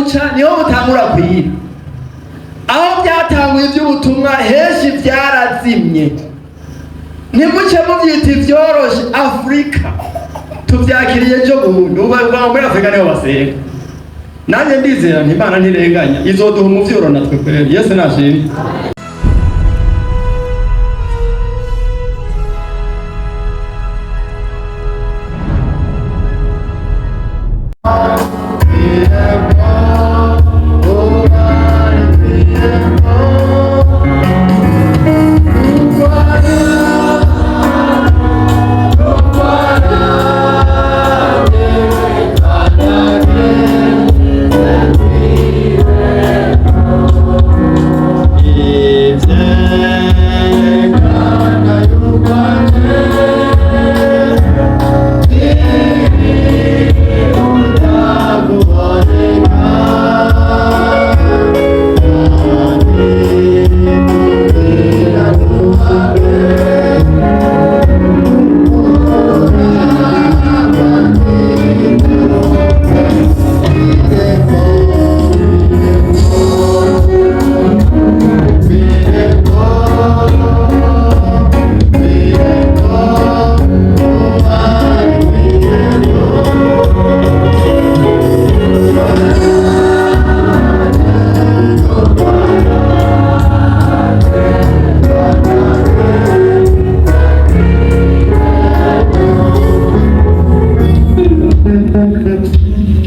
buca niho butangura kwira. Aho byatanguye iby'ubutumwa henshi byarazimye. Ntimuce mubyita ibyoroshe. Afrika tubyakiriye ejo bundi, ubu muri Afrika niho basenga. Nanjye ndizera nti Imana ntirenganya, izoduha umuvyuro natwe kweri. Yesu nashimye.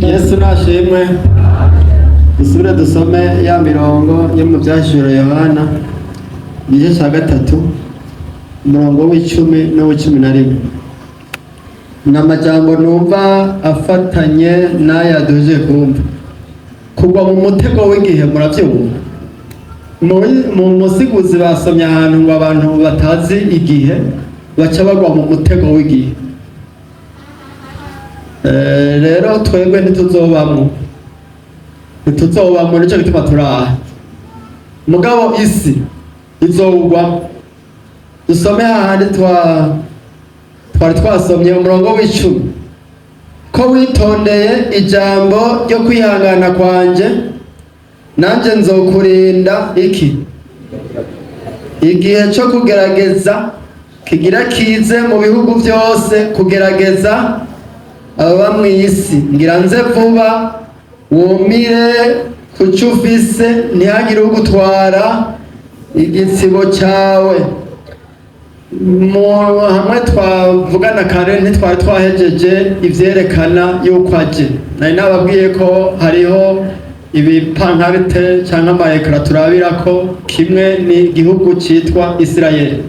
Yesu nashimwe. Dusubire dusome ya mirongo yo mu byashuro Yohana igice cya 3 umurongo w'10 no w'11. N'amajambo numva afatanye n'aya duje kumva. Kugwa mu mutego w'igihe murabyumva. Mu musiguzi basomye ahantu ngo abantu batazi igihe baca bagwa mu mutego w'igihe. Rero twebwe ntituzobamwo nicyo gituma turaha. Mugabo isi izogwa. Dusome hahandi twari twasomye umurongo w'10 ko witondeye ijambo ryo kwihangana kwanje, nanje nzokurinda iki igihe cyo kugerageza kigira kize mu bihugu byose, kugerageza ababa mu isi. Ngira nze vuba wumire kuco ufise, ntihagire ugutwara igitsibo cyawe. Hamwe twavugana kare ntitwari twahejeje ivyerekana yuko aje. Nari nababwiye ko hariho ibipankarite cyangwa amayekara turabirako. Kimwe ni igihugu cyitwa Isirayeli,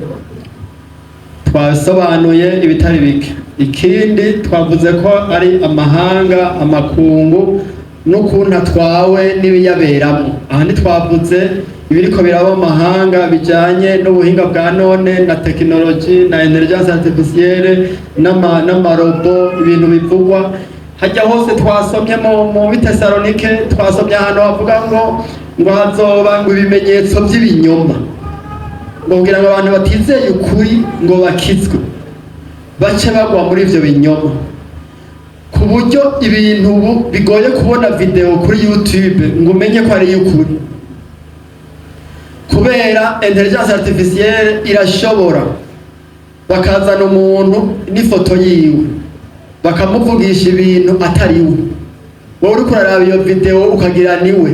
twasobanuye ibitari bike. Ikindi twavuze ko ari amahanga, amakungu, n'ukuntu atwawe n'ibiyaberamo. Aha ntitwavuze ibiriko biraba amahanga bijanye n'ubuhinga bwa none na tekinoloji na intelligence artificielle n'amarobo, ibintu bivugwa hajya hose. Twasomye mu Bitesalonike, twasomye ahantu havuga ngo hazoba ngo ibimenyetso by'ibinyoma, ngo kugira ngo abantu batizeye ukuri ngo bakizwe, bace bagwa muri ivyo binyoma, ku buryo ibintu ubu bigoye kubona video kuri YouTube ngo umenye ko ari y'ukuri, kubera intelligence artificielle irashobora bakazana umuntu n'ifoto yiwe bakamuvugisha ibintu atari we. Wowe uri kuraraba iyo video ukagira niwe,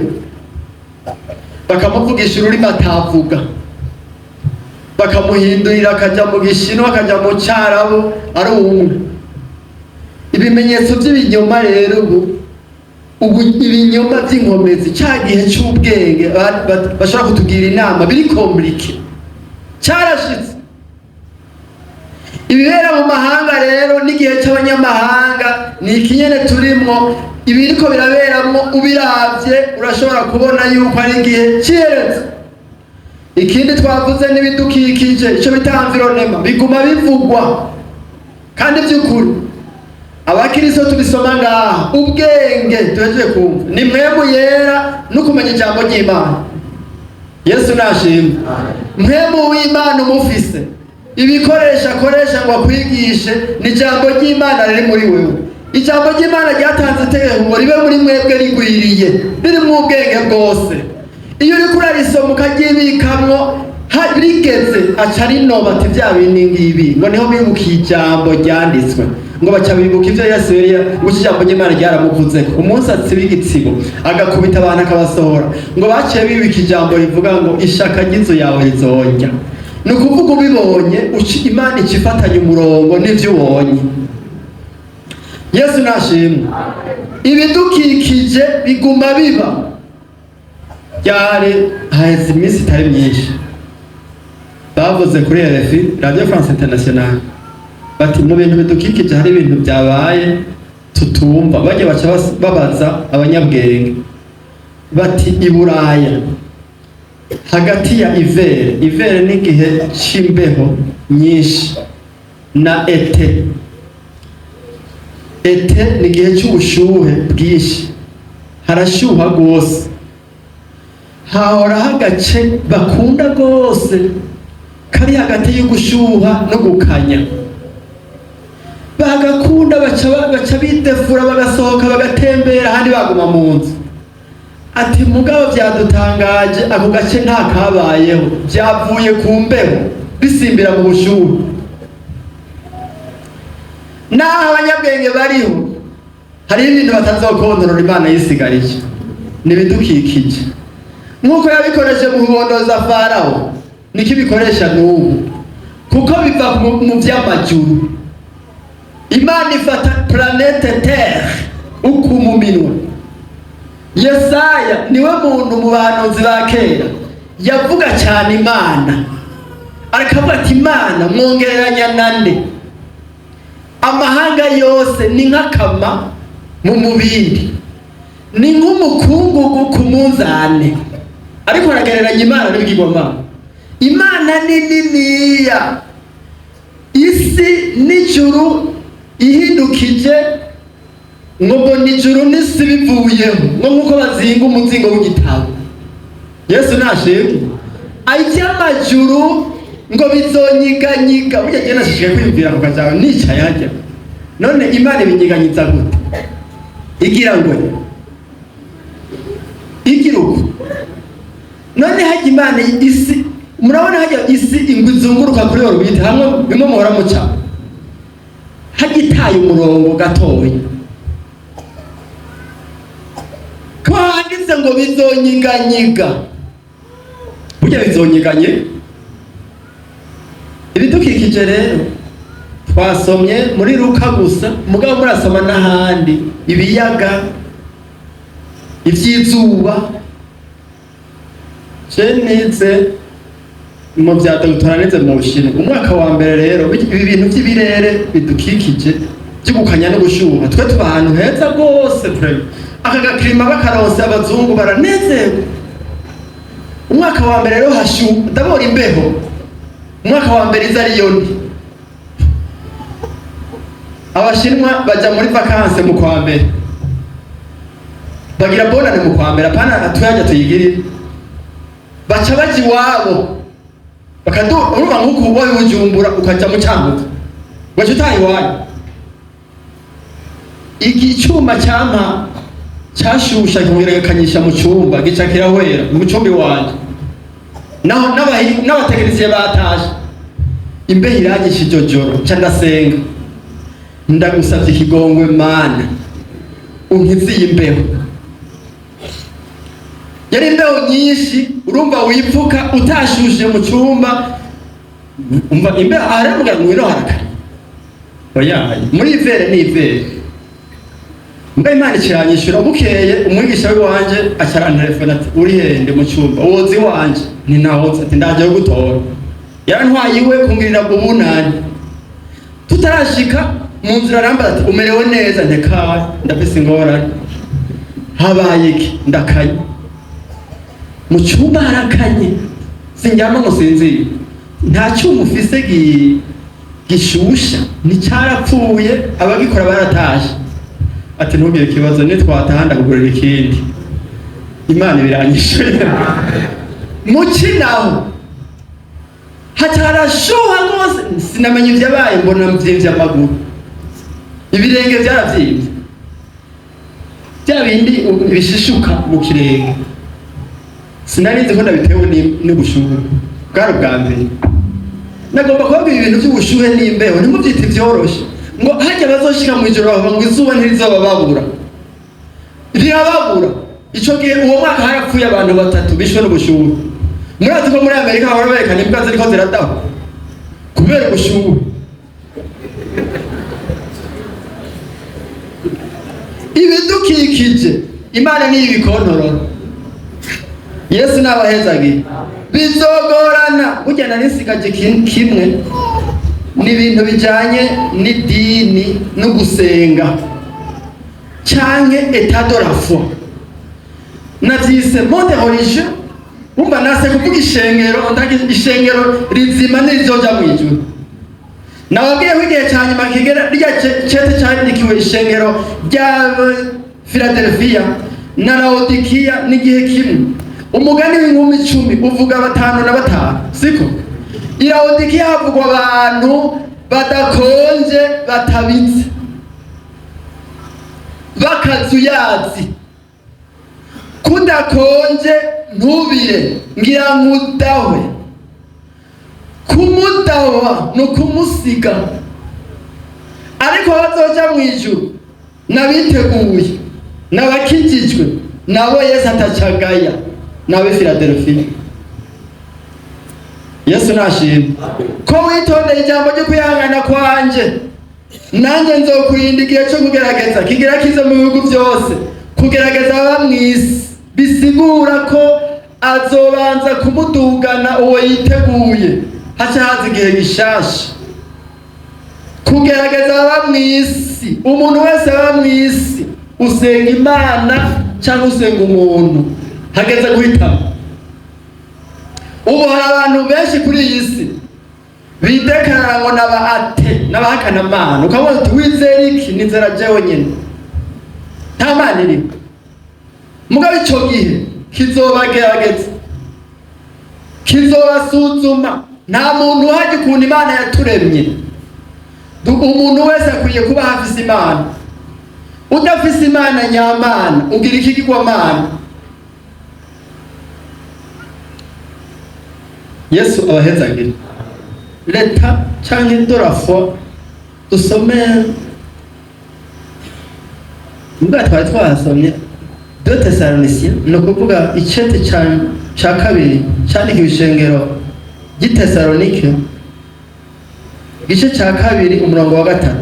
bakamuvugisha ururimi atavuga, bakamuhindurira akajya mu Gishinwa, akajya mu Cyarabu, ari umwe. Ibimenyetso by'ibinyoma rero ubu ibinyoma by'inkomezi, cya gihe cy'ubwenge bashobora kutugira inama biri komplike cyarashitse. Ibibera mu mahanga rero n'igihe cy'abanyamahanga ni ikinyene turimo. Ibiriko biraberamo ubiravye urashobora kubona yuko ari igihe cyeretse. Ikindi twavuze n'ibidukikije, icyo bita environnement, biguma bivugwa kandi by'ukuri. Abakristo tubisoma ngaha, ubwenge tuhejeje kumva ni mpemu yera no kumenya ijambo ry'Imana. Yesu nashimwe. Mpemu w'Imana umufise, ibikoresha akoresha ngo akwigishe ni ijambo ry'Imana riri muri wewe. Ijambo ry'Imana ryatanze itegeko ngo ribe muri mwebwe rigwiriye. rikwiriye ririmo ubwenge bwose. Iyo uriko urarisoma ukagyibikamwo rigeze aca rinoba ati vya bindi ngibi ngo niho bibuka ijambo ryanditswe ngo baca bibuka ivyo Yesu ngo ijambo ry'Imana ryaramuvuzeko umunsi atsiba igitsibo agakubita abantu akabasohora ngo baciye bibika ijambo rivuga ngo ishaka ry'inzu yawe rizorya. Ni ukuvuga ubibonye Imana icifatanya umurongo n'ivyo ubonye. Yesu nashimwe. Ibidukikije biguma biba. Byari haheze iminsi itari myinshi bavuze kuri RFI Radio France Internationale bati mu bintu bidukikije hari ibintu byabaye tutumva. Bajye baca babaza abanyabwenge bati i Buraya hagati ya ivere n'igihe c'imbeho nyinshi na ete n'igihe cy'ubushuhe bwinshi harashyuha rwose. Hahoraho agace bakunda rwose kari hagati y'ugushyuha no gukanya, bagakunda baca bidefura bagasohoka bagatembera ahandi baguma mu nzu. Ati mugabo byadutangaje ako gace nta kabayeho, byavuye ku mbeho bisimbira mu bushuhe. Naho abanyabwenge bariho hari ibintu batazokontorora Imana yisigarije n'ibidukikije nk'uko yabikoreshe mu kubondoza Farawo niko ibikoresha n'ubu kuko biva mu by'amajuru. Imana ifata planete Terre uku mu minwe. Yesaya niwe muntu mu bahanuzi ba kera yavuga cyane Imana arakavuga ati Imana mwongereranya nande, amahanga yose ni nk'akama mu mubiri, ni nk'umukungugu ku munzane. Ariko aragereranya Imana n'ibigirwamana. Imana ni niniya, isi n'ijuru ihindukije ngo mbona ijuru n'isi bivuyeho ngo nk'uko bazinga umuzingo w'igitabo. Yesu nashimwe. Iby'amajuru ngo bizonyiganyiga. Burya jye nashishikaye kwiyumvira ku kajawe nicaye hajya none Imana ibinyiganyiza gute? Igira ngo igira uko none hajya Imana isi, murabona hajya isi ingwe izunguruka kuri orbite hamwe bimwe muhora muca hajya itaye umurongo gatoya ko handitse ngo bizonyiganyiga. Burya bizonyiganye. Ibidukikije rero twasomye muri Luka gusa, mugabo murasoma n'ahandi ibiyaga, ivy'izuba. Nize mu bya dogitera nize mu Bushinwa umwaka wa mbere. Rero ibi bintu by'ibirere bidukikije by'ugukanya no gushuha twe tuba ahantu heza rwose. Aka gakirima bakaronse abazungu baranezewe. Umwaka wa mbere rero hashuha ndabora imbeho. Umwaka wa mbere iza ariyo ndi Abashinwa baja muri vacances mu kwa mbere, bagira bonane mu kwa mbere, apana tuyajya tuyigirira. Baca baji wabo urumva nk'uko wowe Bujumbura ukaja mu Cyangugu waje utayi wayo. Igicuma cyampa cyashusha kimugerekanyisha mu cyumba gica kirahwera mu cyumba wanje, naho n'abategerezeye batashe imbeho iranyisha ijojoro ca ndasenga ndagusavye ikigongwe Mana unkiziye imbeho. Yari imbeho nyinshi urumva wipfuka utashushe mu cyumba umva imbeho aramuga ngwino harakari oyaye muri ivere ni ivere. Mbe Imana ikiranyishura bukeye umwigisha wanje acarantelefona ati uri hende mu cyumba wozi wanje ni nahoze ati ndaje gutora. Yarantwaye iwe kungirira ubunani tutarashika mu nzira arambara ati umerewe neza ntekawe ndafise ingorane. Habaye iki? Ndakaye mu cyumba harakanye sinjyama ngo sinzire, nta cyuma ufise gishusha nticyarapfuye abagikora baratashe. Ati ntugire ikibazo nitwataha ndakugurira ikindi. Imana biranyishuye. Mu kinaho hatarashuha rwose sinamenye ibyabaye, mbona mvyimvye amaguru, ibirenge byaravyimbye. bya bindi bishishuka mu kirenge. Sinarizi ko nabitewe n'ubushuhe bwari bwa mbere. Nagomba kubabwira ibintu by'ubushuhe n'imbeho ntimubyite byoroshe ngo hajya bazoshika mu ijoro bavuga ngo izuba ntirizobababura. Rirababura. Ico gihe uwo mwaka harapfuye abantu 3 bishwe n'ubushuhe. Murazi ko muri Amerika bahora berekana imbwa ziriko ziradaha kubera ubushuhe. Ibidukikije Imana niyo ibikontorora. Yesu nabahezagiye bizogorana burya narisigaje kimwe n'ibintu bijanye n'idini no gusenga canke état de la foi. Navyise monde religieux. Umva nase kuvuga ishengero rizima nirizoja mwijuru. Nababwiye ko igihe cyane makigera rya cete cyandikiwe ishengero rya Philadelphia na Laodikia n'igihe kimwe. Umugani w'inkumi 10 uvuga 5 na 5 siko? I Laodikia havugwa abantu badakonje batabitse bakazuyazi kudakonje ntubire ngira nkudahwe kumudahwa no kumusiga ariko bazoja mu ijuru nabiteguye nabakijijwe nabo Yesu atacagaya nawe Philadelphia. Yesu nashimye ko witondeye ijambo ryo kuyangana kwanje nanjye nzokurinda igihe cyo kugerageza kigira kize mu bihugu byose kugerageza bamwisi bisigura ko azobanza kumudugana uwo yiteguye haca haza igihe gishasha kugerageza bamwisi. Umuntu wese bamwisi usenga Imana cyangwa usenga umuntu hageze guhitamo. Ubu hari abantu benshi kuri iyi si bidekarara ngo naba ate n'abahakana Imana ukabona uti wizera iki nizera jewe nyene nta Mana iri. Mugabo ico gihe kizobagerageza kizobasuzuma. Nta muntu haje ukuntu Imana yaturemye. Umuntu wese akwiye kuba hafise Imana. Udafise Imana nyamana ugira ikigirwamana. Yesu abahezagire leta canke de la foi dusome mbwa twari twasomye 2 Thessaloniciens no kuvuga icete ca kabiri candika ibishengero y'Itesalonike igice ca kabiri umurongo wa 3.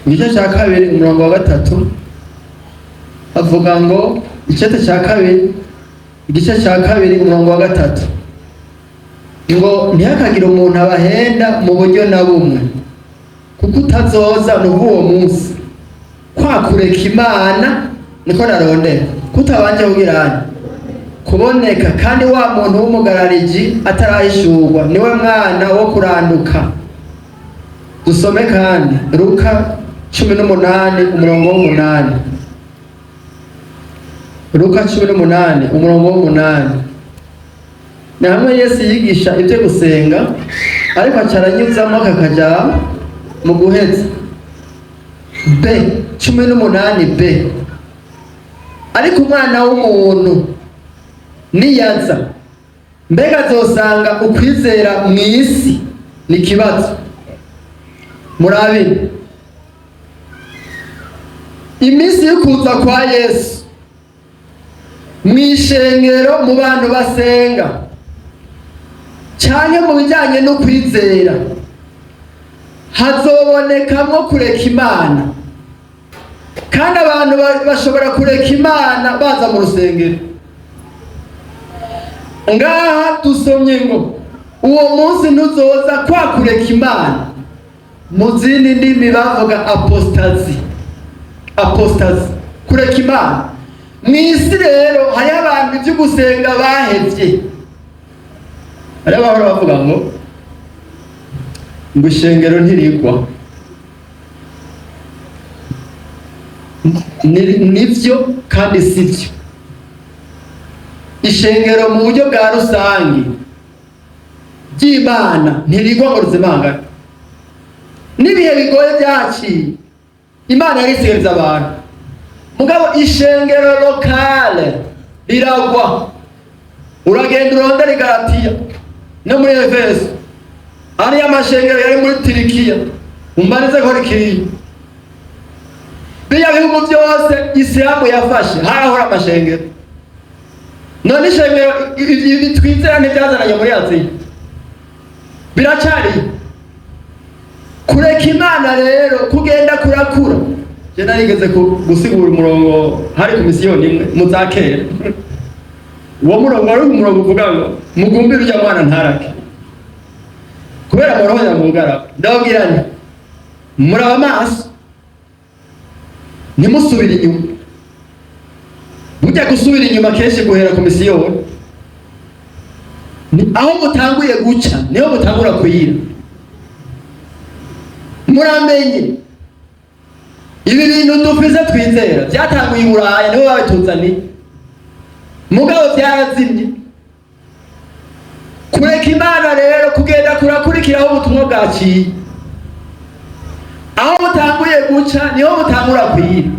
Igice ca kabiri umurongo wa 3 avuga ngo icete ca kabiri igice ca kabiri umurongo wa 3 ngo ntihakagire umuntu abahenda mu buryo na bumwe kuko utazoza n'uwo munsi kwa kureka Imana niko narondera kutabanje kugirana kuboneka kandi wa muntu w'umugarariji atarahishurwa niwe mwana wo kuranduka. Dusome kandi Luka 18 umurongo wa 8. Luka 18 umurongo wa 8. Na hamwe Yesu yigisha ibyo gusenga ariko acaranyuzamo akakaja mu guheza B 18 B. Ariko umwana w'umuntu niyaza mbega azosanga ukwizera mu isi ni kibazo. Murabine iminsi yo kuza kwa Yesu mwishengero mu bantu basenga cyane mu bijyanye no kwizera hazobonekamo kureka Imana. Kandi abantu bashobora kureka Imana baza mu rusengero. Ngaha dusomye ngo uwo munsi ntuzoza kwa kureka Imana. Mu zindi ndimi bavuga apostazi kureka Imana. Mwisi rero hari abantu ibyo gusenga bahevye. Hari abahora bavuga ngo ishengero ntirigwa. Nivyo kandi sivyo. Ishengero mu buryo bwa rusangi ry'Imana ntirigwa ngo ruzimangane. n'ibihe bigoye byaciye Imana yarisigariza abantu. Mugabo ishengero lokale riragwa, uragenda urondera Galatiya no muri Efeso, ariya amashengero yari muri Turikiya umbarize ko rikiri biya bihugu byose Isilamu yafashe harahora amashengero. None ishengero bitwizera ntibyazananye muri Aziya biracari kureka Imana rero kugenda kurakura. Je narigeze gusigura umurongo hari ku misiyoni imwe muzakera. Uwo murongo ari umurongo uvuga ngo mugumbire ujya mwana ntarake kubera moroho ya mugara. Ndabwira nti muraba amaso ntimusubire inyuma. Burya gusubira inyuma kenshi guhera ku misiyoni aho mutanguye guca niho mutangura kuyira. Muramenye ibi bintu dufise twizera byatanguye i Buraya niho babituzaniye, mugabo byarazimye. Kureka Imana rero kugenda kurakurikiraho ubutumwa bwaciye, aho mutanguye guca niho mutangura kwira.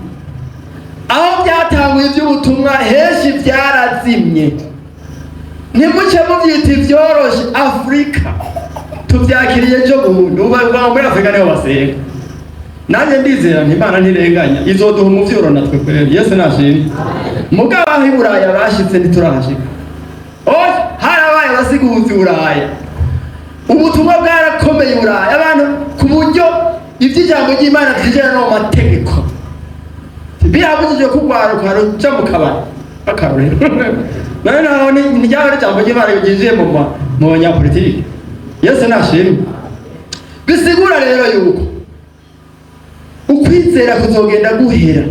Aho byatanguye iby'ubutumwa henshi byarazimye. Ntimuce mubyita ibyoroshe. Afrika tubyakiriye ejo bundi, ubu muri Afrika niho basenga. Nanjye ndizera nti Imana ntirenganya izoduha umuvyuro natwe kweri. Yesu nashimye. Mugabo aho i Buraya bashitse ntiturahashika. Harabaye abasiguzi Buraya, ubutumwa bwarakomeye Buraya abantu ku buryo iby'ijambo ry'Imana byinjira no mu mategeko. Birabujije kugwaruka ruca mu kabari akarorero. None naho ni ryaba ijambo ry'Imana byinjiye mu banyapolitiki. Yesu nashimye. Bisigura rero yuko ukwizera kuzogenda guhera.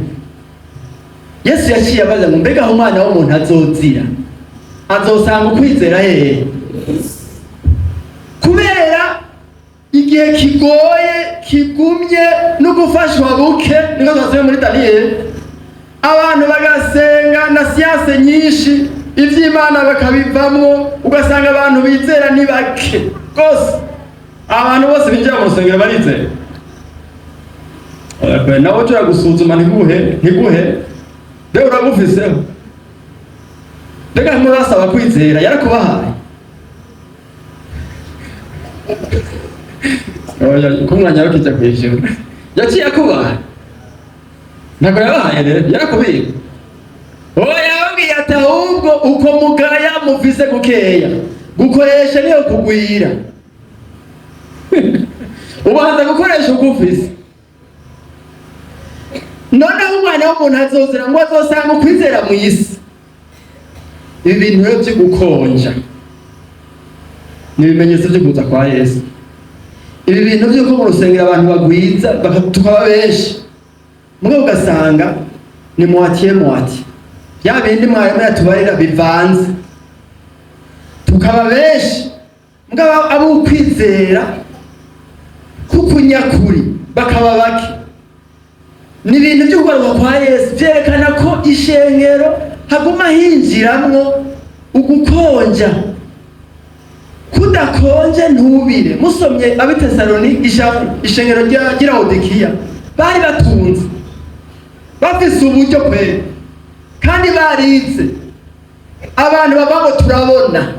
Yesu yaciye abaza ngo mbega aho umwana w'umuntu azozira azosanga ukwizera hehe? Kubera igihe kigoye kigumye no gufashwa buke, niko twasomye muri Daniel, abantu bagasenga na siyanse nyinshi iby'Imana bakabivamo, ugasanga abantu bizera ni bake rwose. Abantu bose binjira mu rusengero barizera. Nawe turagusuzuma ntiguhe be uragufiseho. Mbega murasaba kwizera yarakubahaye. Ko umwanya wakijya kwishyura yaciye akubaha ntabwo yabahaye rero yarakubika. Yababwiye ati ahubwo uko mugaya muvise gukeya gukoresha niyo kugwira. Ubanza gukoresha ugufise. Noneho umwana w'umuntu azozira ngo azosanga ukwizera mu isi. Ibi bintu rero byo gukonja ni ibimenyetso byo kuza kwa Yesu. Ibi bintu byo ko mu rusengero abantu bagwiza tukaba benshi, mugabo ugasanga ni moitié. Ya bindi mwarimu yatubarira bivanze, tukaba benshi mugabo abo ukwizera kukunyakuri bakaba bake. Ni ibintu byo kugaruka kwa Yesu byerekana ko ishengero haguma hinjiramwo ugukonja. Kudakonje ntubire. Musomye abitesalonike ishengero rya Laodikiya bari batunze bafise uburyo pe kandi barize abantu babango turabona,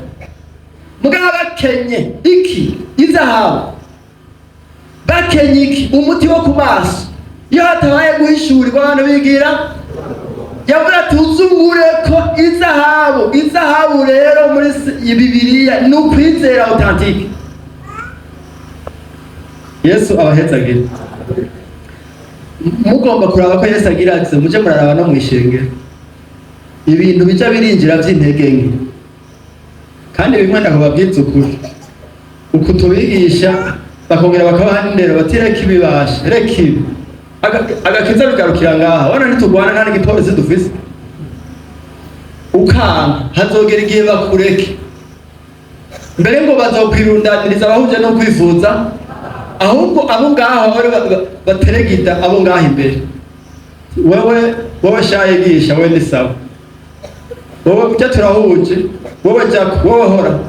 mugabo bakenye iki izahabu, bakenye iki umuti wo ku maso. Iyo hatabaye guhishurirwa abantu bigira yavuga tuzungure ko izahabu rero muri Bibiliya ni ukwizera authentique. Yesu abahetsagira. Mugomba kuraba ko Yesu agira ati muje muraraba no mwishengero ibintu bica birinjira by'intege nke, kandi bimwe ndakubabwiza ukuri uku tubigisha bakongera bakabaha n'indero bati reka ibibashe reka ibi agakiza bigarukira ngaha. Wana ntitugwana nta n'igipolisi dufise. Ukanga hazogera igihe bakureke mbere ngo bazokwirundaniriza abahuje no kwifuza, ahubwo abo ngaho bateregida abo ngaho imbere. Wowe shayigisha we ni sawa, wowe kujya turahuje, wowe jako wowe hora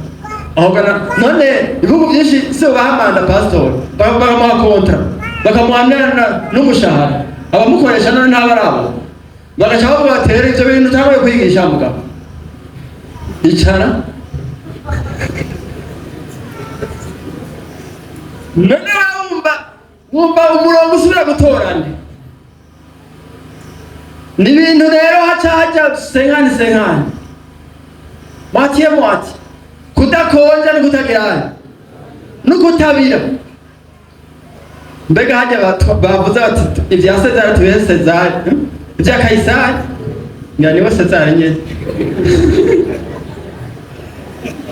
aho gana. None ibihugu byinshi si bahamanda pastor bagamuha kontra bakamuhamya n'umushahara, abamukoresha none ntabarabo, bagaca bavuga batera ivyo bintu utagoye kwigisha mugabo, icara none wumva umurongo usubira gutorana. Ni ibintu rero haca senkani mwatiye kudakonja no kutagirana no kutabira. Mbega hajya bavuze bati ibya Sezari tubihe Sezari, ibya Kaisari niwe Sezari nyene.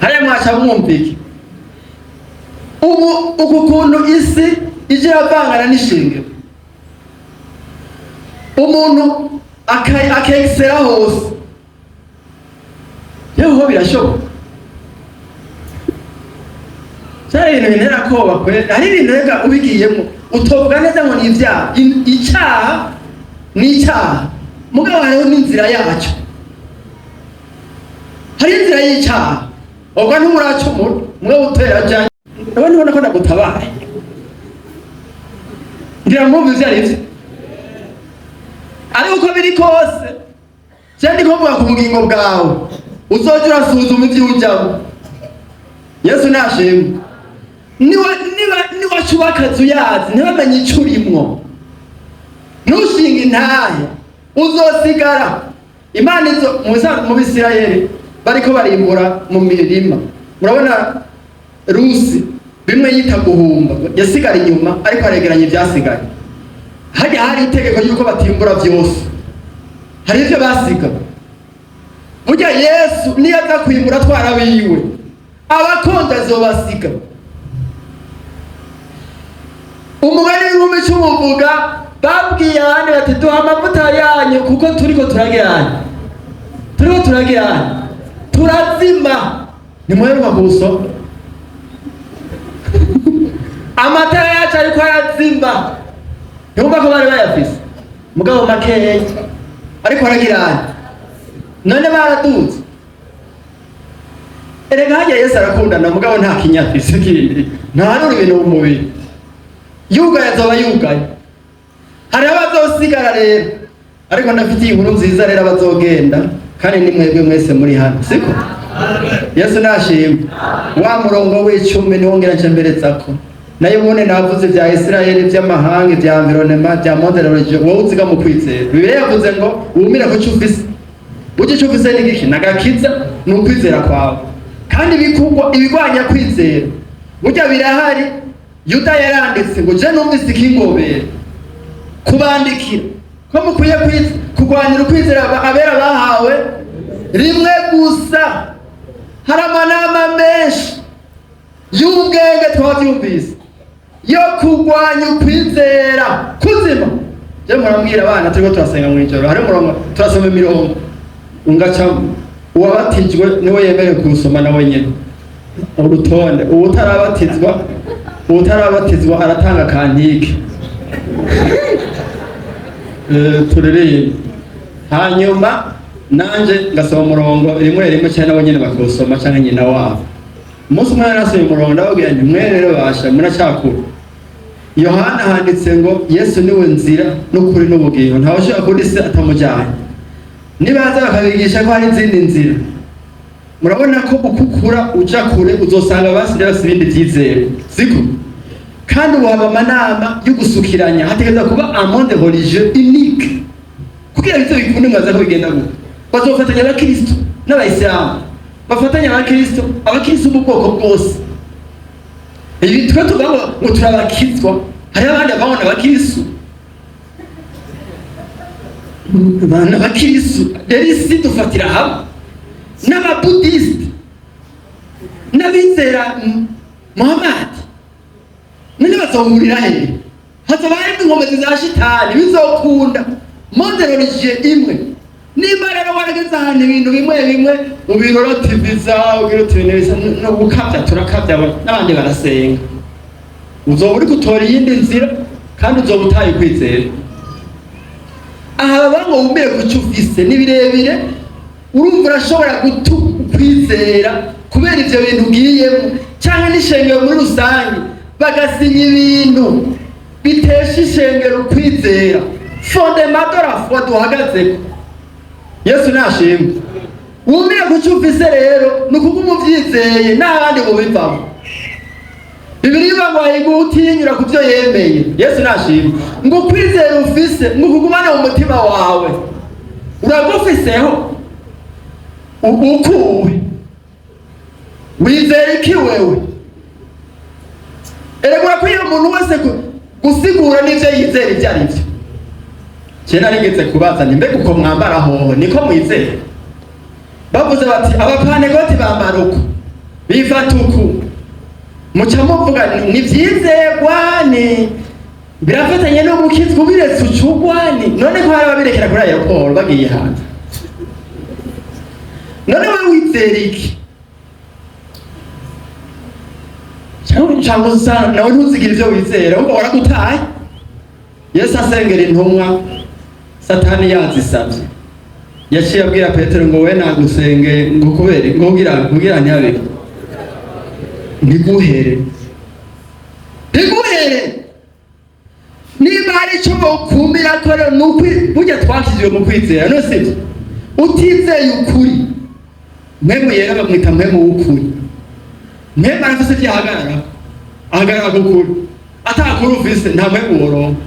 Hariya mwaca mwumvike uku kuntu isi ije iravangana n'ishingiro, umuntu akexera hose, yeho birashoboka. Cyari ibintu bintera koba kwera, hari ibintu reka ubigiyemo utovuga neza ngo ni ibyaha. Icyaha ni icyaha, mugabo hariho n'inzira yacyo. Hari inzira y'icyaha, ubwo ntumuracumura mugabo utera cyane. Abandi ubona ko ndagutabaye, ngira mwumva ivyo arivyo. Ariko uko biri kose, cyane ko mvuga ku bugingo bwawe uzoja urasuzuma ivyo ujamo. Yesu nashimwe. Niba shubaka zuyazi ntibamenye ico urimwo, ntushinga intahe uzosigara. Imana izo mu Bisirayeli bariko barimbura mu mirima, murabona Rusi bimwe yita guhumba, yasigara inyuma ariko aregeranya ivyasigaye. Hajya hari itegeko yuko batimbura vyose, hari ivyo basiga. Burya Yesu niyo aza kwimbura twarabiwe, abakonja azobasiga. Umugani w'ingumi c'umuvuga babwiye abandi bati duha amavuta yanyu kuko turiko turagirana turazima. Nimweruka kuso amatara yacu ariko arazimba, ntumva ko bari bayafise mugabo makeya ariko aragirana, none baraduze. Erega hajya Yesu arakundana mugabo nta kinyafise kindi, ntarura ibintu mu mubiri. Yugaye azoba yugaye. Hari abazosigara rero, ariko ndafitiye inkuru nziza rero abazogenda, kandi ni mwebwe mwese muri hano, siko? Yesu nashimwe. Wa murongo w'10 niwongera ncemberezako, nayo mune navuze vya Israeli, vy'amahanga, vya environnement, vya monde religieux, wowe uziga mu kwizera. Bibiliya yavuze ngo wumira ko cyufise, uje cyufise n'igiki nagakiza ni ukwizera kwawe, kandi ibigwanya kwizera burya birahari. Yuda yaranditse ngo je numvise ikingobera kubandikira ko mukwiye kugwanira ukwizera abera bahawe rimwe gusa. Hari amanama menshi y'ubwenge twavyumvise yo kugwanya ukwizera kuzima. Je murambwira abana turiko turasenga mu ijoro, hari murongo turasoma imirongo ungaca uwabatijwe niwe yemerewe kusoma nawe nyene urutonde. Utarabatizwa aratanga kantike turereye, hanyuma nanje ngasoma umurongo rimwe cyane nabo nyene bakosoma canke nyina wabo. Umunsi umwe narasoma umurongo ndababwira nti mwe rero basha muracyakura. Yohana handitse ngo Yesu niwe nzira n'ukuri n'ubugingo, ntawushaka kuri se atamujyanye. Nibaza bakabigisha ko hari izindi nzira, murabona ko ukukura uja kure uzosanga basire ibindi vyizere, siko? Kandi ubu amanama yo gusukiranya hategeza kuba amonde religieux unique, kugira bizo bikunde mwaza ko bigenda gute. Bazofatanya abakristo n'abayisilamu, bafatanya abakristo mu bwoko bwose. Ibi twe tubaho ngo turabakizwa, hari abandi babona abakristo bana abakristo rero isi dufatira hamwe n'ababuddhiste n'abizera Muhammad. None bazohurira hehe? Hazaba hari inkomezi za shitani bizokunda monde religieux imwe. Niba rero warageze ahantu ibintu bimwe ubirorotiviza ubirotibineza no gukabya turakabya n'abandi barasenga, uzoba uri gutora iyindi nzira kandi uzoba utaye kwizera. Aha babango umbere kucyufise ni birebire, urumva urashobora kwizera kubera ivyo bintu ugiyemo, cyangwa n'ishengero muri rusange bagasinya ibintu bitesha ishengero kwizera fondement de la foi duhagazeko. Yesu nashimwe. Wumire kuco ufise rero nukuguma uvyizeye n'abandi bubivamo. Bibiliya ivuga ngo hahirwa utinyura ku vyo yemeye. Yesu nashimwe. Ngo kwizera ufise ngo kugumane mu mutima wawe. Uragufiseho ukuwe. Wizera iki wewe? Eregura ko iyo umuntu wese gusigura n'ivyo yizera ivyo ari vyo. Cyena rigeze kubaza ni mbega uko mwambara hoho niko mwizera. Bavuze bati abapanegoti bambara uko bifata uku muca muvuga ni vyizerwa ni birafatanye no gukizwa biretse ucugwa ni none ko hari ababirekera kuri aeroport bagiye hanze. None we wizera iki? Cyangwa usanga nawe ntuzigira ivyo wizera ubwo waragutaye. Yesu asengera intumwa Satani yazisavye yaciye abwira Petero ngo we nagusenge ngo kubere ngo kugira ntiyabe ntiguhere niba hari icyo bokumira ko nuko burya twakijwe mu kwizera no sivyo utizeye ukuri mwemu yera bamwita mwemu w'ukuri mwemu arafise ahagarara kukuri atakuri ufise nta mwemu woronka.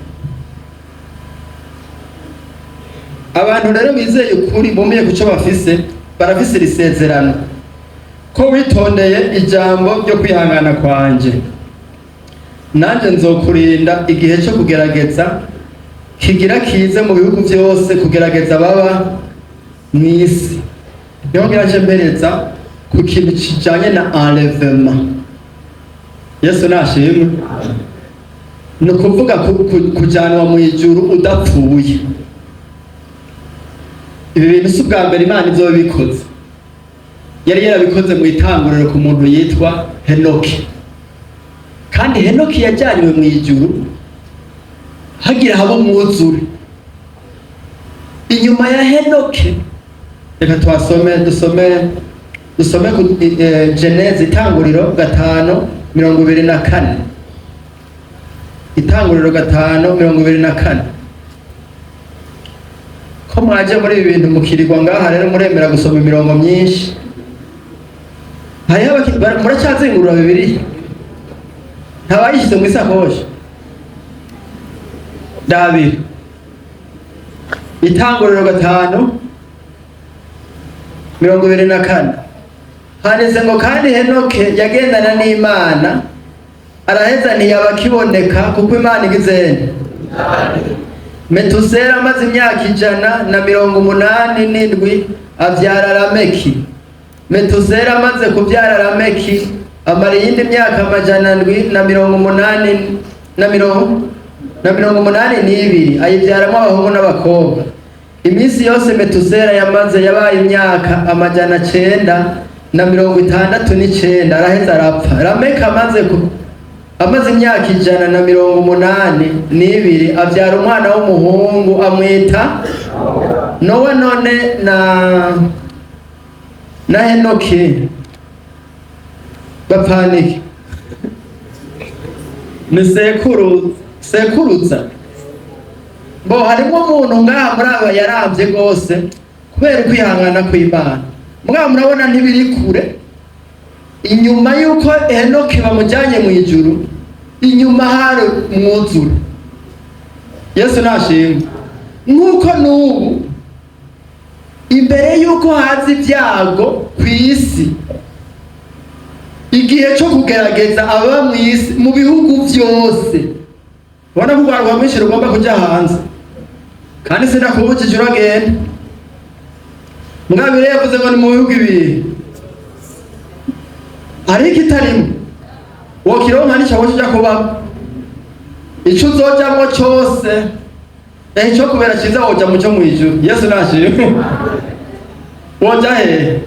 Abantu rero bizeye ukuri bumiye kuco bafise barafise risezerano ko witondeye ijambo ryo kwihangana kwanje nanje nzokurinda igihe cyo kugerageza kigira kize mu bihugu byose kugerageza baba mwisi. Niho ngira mbereza ku kintu kijanye na enlèvement. Yesu nashimwe. No kuvuga kujanwa mu ijuru udapfuye. Ibi bintu si ubwa mbere Imana izo bikoze. Yari yarabikoze mu itanguriro ku muntu yitwa Henoki. Kandi Henoki yajyanywe mu ijuru hagira habo mwuzure. Inyuma ya Henoki reka dusome ku Geneze itanguriro 5:24. Itanguriro 5:24. Ko mwaje muri ibi bintu mukirirwa ngaha rero muremera gusoma imirongo myinshi. Hariho muracyazingurura Bibiliya ntabayishyize mu isakoshi. Dabiri Itanguriro 5:24 handitse ngo kandi Henoke yagendana n'Imana araheza ntiyaba akiboneka kuko Imana igizene. Metusela amaze imyaka 187 avyara Lameki. Metusela amaze kuvyara Lameki amara iyindi myaka 782 ayivyaramo abahungu n'abakobwa. Iminsi yose Metusela yamaze yabaye imyaka 969 araheza arapfa. Lameki amaze imyaka 182 avyara umwana w'umuhungu amwita Nowa. None na Henoki bapfanike ni sekuruza bo harimo umuntu ngaha muri aba yaravye gose kubera kwihangana kw'Imana. Mugabo murabona ntibiri kure. Inyuma yuko Henoki bamujyanye mu ijuru inyuma hari umwuzure. Yesu nashimwe. Nkuko n'ubu imbere yuko haza ibyago ku isi igihe cyo kugerageza aba mu isi mu bihugu byose ubona ko rwa mwinshi rugomba kujya hanze kandi sinakubukije uragenda. Mugabo rero yavuze ngo ni mu bihugu ibiri hari ikitarimo wokironka n'icyo kujya kuba icyo uzojyamo cyose icyo kubera cyiza wojya mu cyo mu ijuru. Yesu nashimwe. Wojya he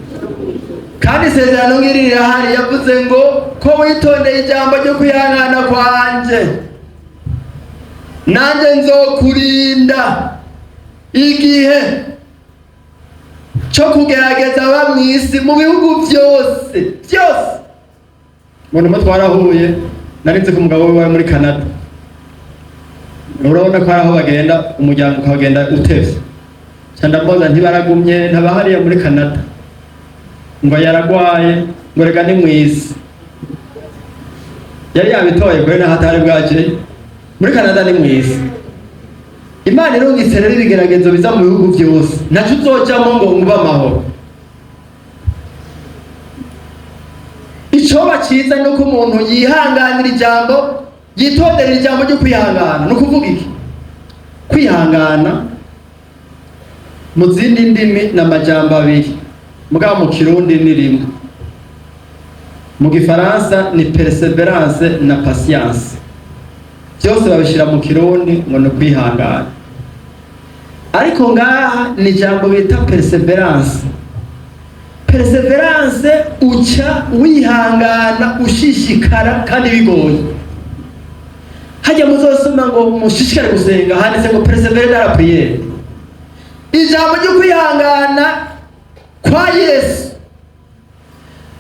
kandi isezerano ngiri rirahari yavuze ngo ko witondeye ijambo ryo kwihangana kwanje nanjye nzokurinda igihe cyo kugerageza aba mu isi mu bihugu byose. Mbona twarahuye narinze ko umugabo we muri Canada urabona ko aho bagenda umuryango ukagenda utevye candamboza ntibaragumye ntabahariya muri Canada ngo yaragwaye ngo rega ni mwisi yari yabitoye kure na hatari bwaje muri Canada ni mwisi. Imana irungitse rero ibigeragezo biza mu bihugu byose naco uzojamo ngo ngube amahoro. Icoba ciza nuko umuntu yihanganira ijambo yitondera ijambo ryo kwihangana. No kuvuga iki? Kwihangana mu zindi ndimi n'amajambo abiri mugabo mu Kirundi ni rimwe, mu Gifaransa ni perseverance na patience, byose babishira mu Kirundi ngo no kwihangana. Ariko ngaha ni ijambo bita perseverance. Perseverance uca wihangana ushishikara kandi bigoye. Hajya muzosoma ngo mushishikare gusenga handitse ngo perseverer dans la prière. Ijambo ryo kwihangana kwa Yesu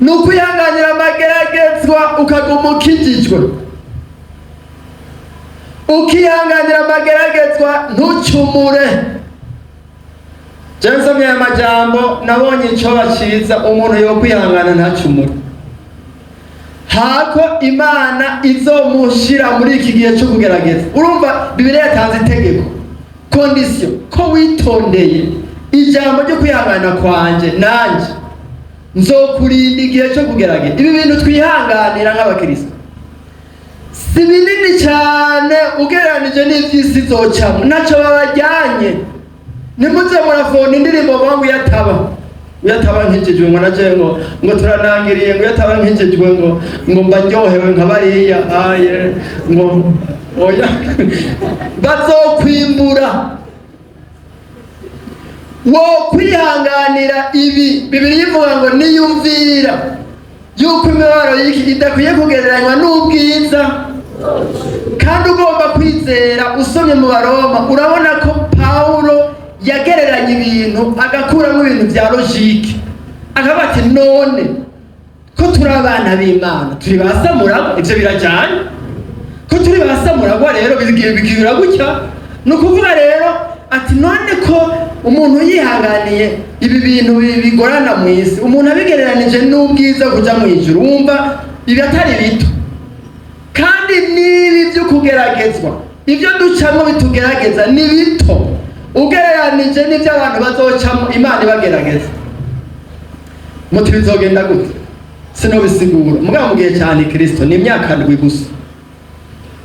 ni ukwihanganira amageragezwa ukaguma ukijijwe, ukihanganira amageragezwa ntucumure. Nsomye aya majambo nabonye icoba ciza umuntu yo kwihangana ntacumure. Hako Imana izomushira muri iki gihe cyo kugerageza. Urumva Bibiliya yatanze itegeko, condition ko witondeye ijambo ryo kwihangana kwanje nanje nzokurinda igihe cyo kugerageza. Ibi bintu twihanganira nk'abakristo si binini cyane ugereranije n'ivy'isi zocamo, naco babajyanye. Nimuze murafona indirimbo bangu yataba nkijijwe ngo naje ngo turanangiriye ngo yataba nkijijwe ngo mbaryohewe nkabariya aye ngo oya bazokwimbura. Wo kwihanganira ibi Bibiliya ivuga ngo niyumvira yuko imibabaro y'iki idakwiye kugereranywa n'ubwiza, kandi ugomba kwizera. Usomye mu Baroma urabona ko Paulo yagereranya ibintu agakuramo ibintu bya logike, akavuga ati none ko turi abana b'Imana turi basamuragwa, ivyo birajyanye ko turi basamuragwa rero bigira gutya. Ni ukuvuga rero ati none ko umuntu yihanganiye ibi bintu bigorana mu isi, umuntu abigereranije n'ubwiza kuja mu ijuru, wumva ibi atari bito. Kandi nibi byo kugeragezwa, ibyo ducamo bitugerageza ni bito ugereranije n'ibyo abantu bazocamo Imana ibagerageza. Muti bizogenda gute? Sinobisigura mugabo mu gihe cyane Kristo ni imyaka 7 gusa.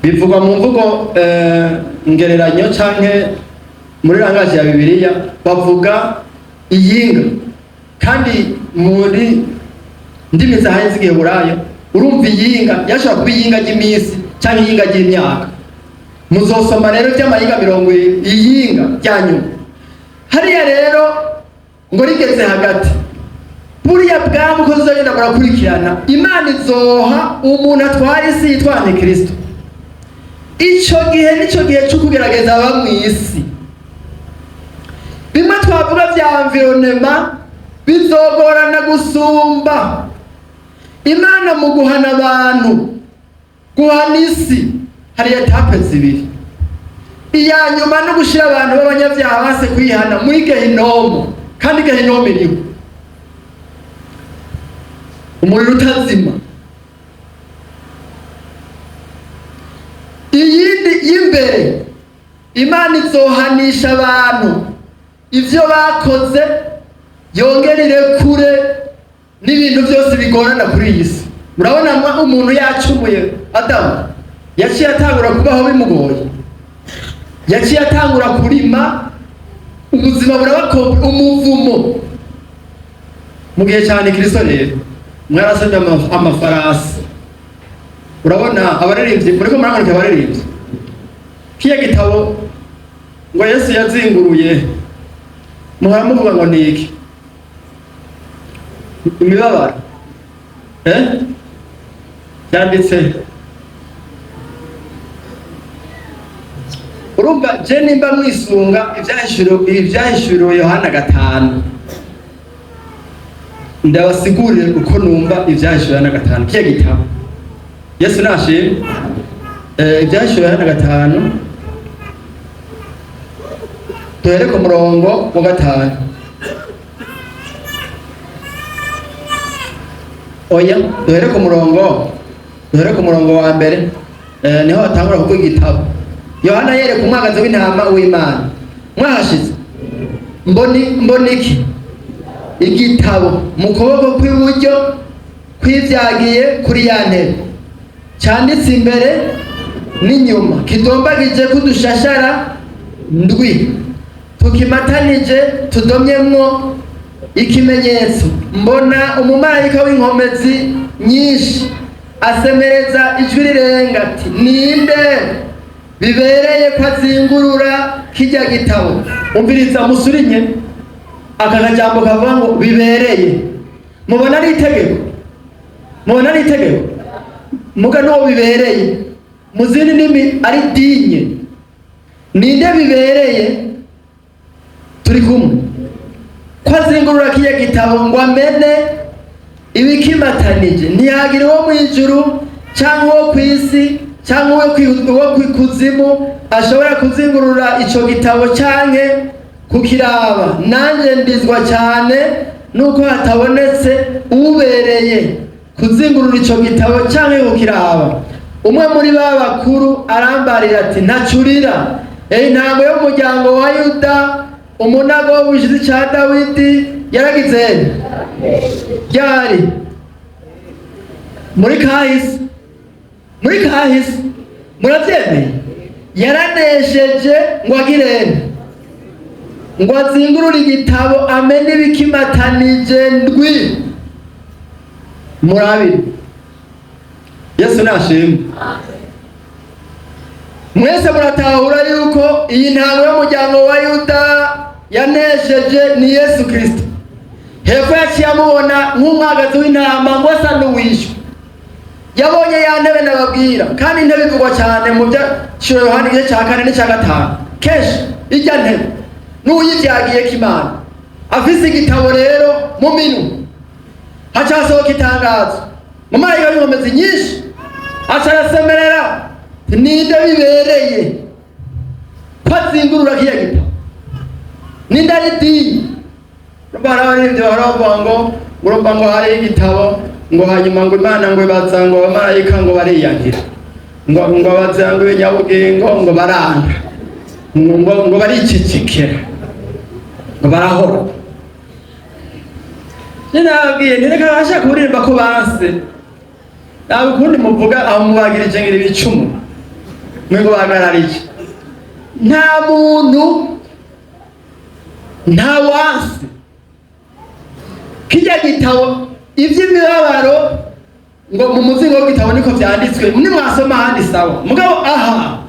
Bivugwa mu mvugo ngereranyo canke muri rangaje ya Bibiliya bavuga iyinga, kandi muri ndimi zahanze igihe burayo urumva iyinga yashobora kuba iyinga ry'iminsi canke iyinga ry'imyaka. Muzosoma rero by'amayiga 20 iyinga ryanyuma hariya rero ngo rigeze hagati buriya bwami ko zizagenda barakurikirana. Imana izoha umuntu atwara isi yitwa Kristo. Ico gihe nico gihe cyo kugerageza aba mu isi. Bimwe twavuga bya environnement bizogorana gusumba. Imana mu guhana abantu, guhana isi hari etape zibiri. Iya nyuma no gushira abantu b'abanyabyaha base kwihana muri Gehinomu, kandi Gehinomu iriho umuriro utazima. Iyindi y'imbere Imana izohanisha abantu ivyo bakoze, yongerere kure n'ibintu byose bigorana kuri iyi si. Murabona umuntu yacumuye, Adamu yaciye atangura kubaho bimugoye, yaciye atangura kurima, ubuzima burabakombe umuvumo. Mu gihe cyane Kristo rero mwarasabye amafarasi. Urabona abaririmbyi muriko muramuka abaririmbyi kiya gitabo ngo Yesu yazinguruye muvuga ngo niki imibabaro yanditse. Urumva je nimba mwisunga ivyahishuriwe Yohana 5 ndabasigurire uko numva ivyahishuriwe Yohana 5 kiya gitabo Yesu nashimwe. Ivyahishuriwe Yohana 5 duhere ku murongo wa 5. Oya, duhere ku murongo wa mbere, niho hatangura kuko igitabo. Yohana yereka umwagazi w'intama w'Imana. Mwahashize mboniki igitabo mu kuboko kw'iburyo kwivyagiye kuri ya ntebe, cyanditse imbere n'inyuma, kidombagije kudushashara ndwi, tukimatanije tudomyemwo ikimenyetso. Mbona umumarayika w'inkomezi nyinshi asemereza ijwi rirenga ati, ninde bibereye ko azingurura kijya gitabo? Umviriza musurinye aka kajambo kavuga ngo bibereye. Mubona ari itegeko, muga n'uwo bibereye mu zindi ndimi ari dinye. Ninde bibereye? Turi kumwe ko azingurura kijya gitabo ngo amene ibikimatanije. Ntiyagira uwo mu ijuru cyangwa uwo ku isi cyangwa uwo kuzimu ashobora kuzingurura ico gitabo canke kukiraba. Nanje ndizwa cyane nuko hatabonetse ubereye kuzingurura ico gitabo canke kukiraba. Umwe muri ba bakuru arambarira ati, ntacurira, intama yo mu muryango wa Yuda, umunago w'ubushizi ca Dawidi yaragize ryari? Muri kahise muravyemeye? Yaranesheje ngo agirene, ngo azingurure igitabo amene ibikimatanije ndwi. Murabiri Yesu nashimwe. Mwese muratahura yuko iyi ntama y'umuryango wa Yuda yanesheje ni Yesu Kristo. Hepfo yaciye amubona nk'umwagazi w'intama ngo asa n'uwishwe. Yabonye ya ntebe nababwira, kandi intebe ivugwa cyane mu byaciro Yohana igice cya 4 n'icya 5. Kenshi ijya ntebe n'uyivyagiye k'Imana afise igitabo rero mu minu, haca hasohoka itangazo. Umumarayika w'inkomezi nyinshi aca arasemerera, ninde bibereye ko azingurura kiya gitabo? Ninde ari dinye? Baravuga ngo urumva ngo hari igitabo, ngo hanyuma ngo Imana ngo ibaza ngo abamarayika ngo bariyangira, ngo baza ngo Nyabugingo ngo baranga, ngo baricicikira, ngo barahora. Ninabwiye ntireka bashaka kuririmba ko banse, ntabwo ukundi muvuga aho mubagirije ngira ibicumu mwe ngo bahagarariye. Nta muntu, nta wanse kijya gitabo. Ivy'imibabaro ngo mu muzingo w'igitabo niko vyanditswe, nimwasoma ahandi sawa, mugabo aha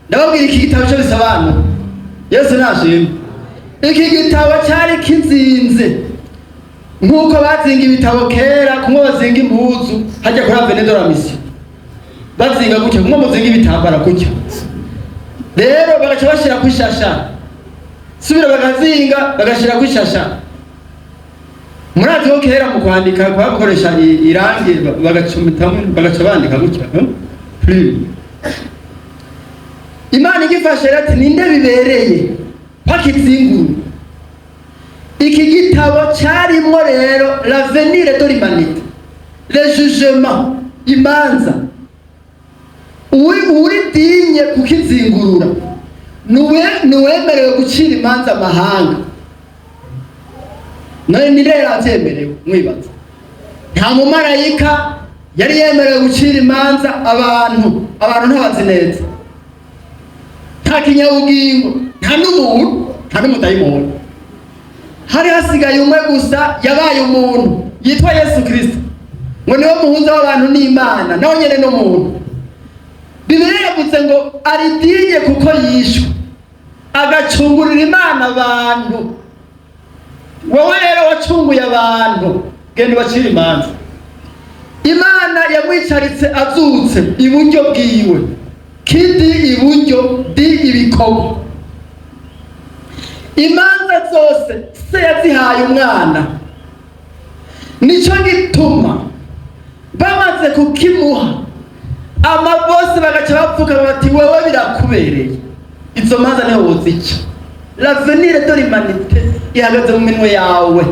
ndababwira iki gitabo cyo bisobanura. Yesu nashimwe. Iki gitabo cyari kizinze nk'uko bazinga ibitabo kera, kumwe bazinga impuzu hajya kuri Avenue la Mission, bazinga gutya, kumwe muzinga ibitambara gutya. Rero bagaca bashira kwishasha, subira bagazinga bagashira kwishasha. Murazi ko kera mu kwandika kwakoresha irangi bagacumitamwe bagaca bandika gutya. Imana igifashe ati, ninde bibereye pakizinguru. Iki gitabo cyarimo rero l'avenir de l'humanité, le jugement, imanza. Uri dinye kukizingurura nuwemerewe gucira imanza amahanga. None ni rero avyemerewe? Mwibaza, nta mumarayika yari yemerewe gucira imanza abantu ntabazi neza, nta kinyabugingo, nta n'umuntu, nta n'umudayimoni. Hari hasigaye umwe gusa yabaye umuntu, yitwa Yesu Kristo, ngo niwe muhuza w'abantu n'Imana, nawe nyene n'umuntu. Bibiliya yavuze ngo aridinye kuko yishwe agacungurira Imana abantu. Wowe rero wacunguye abantu, genda ubacire imanza. Imana yamwicaritse azutse iburyo bwiwe, kidi iburyo di ibikomo. Imanza zose se yazihaye umwana. Nico gituma bamaze kukimuha amabose bagaca bapfuka bati, wewe birakubereye. Izo manza niho wozica. l'avenir de l'humanité ihagaze mu minwe yawe.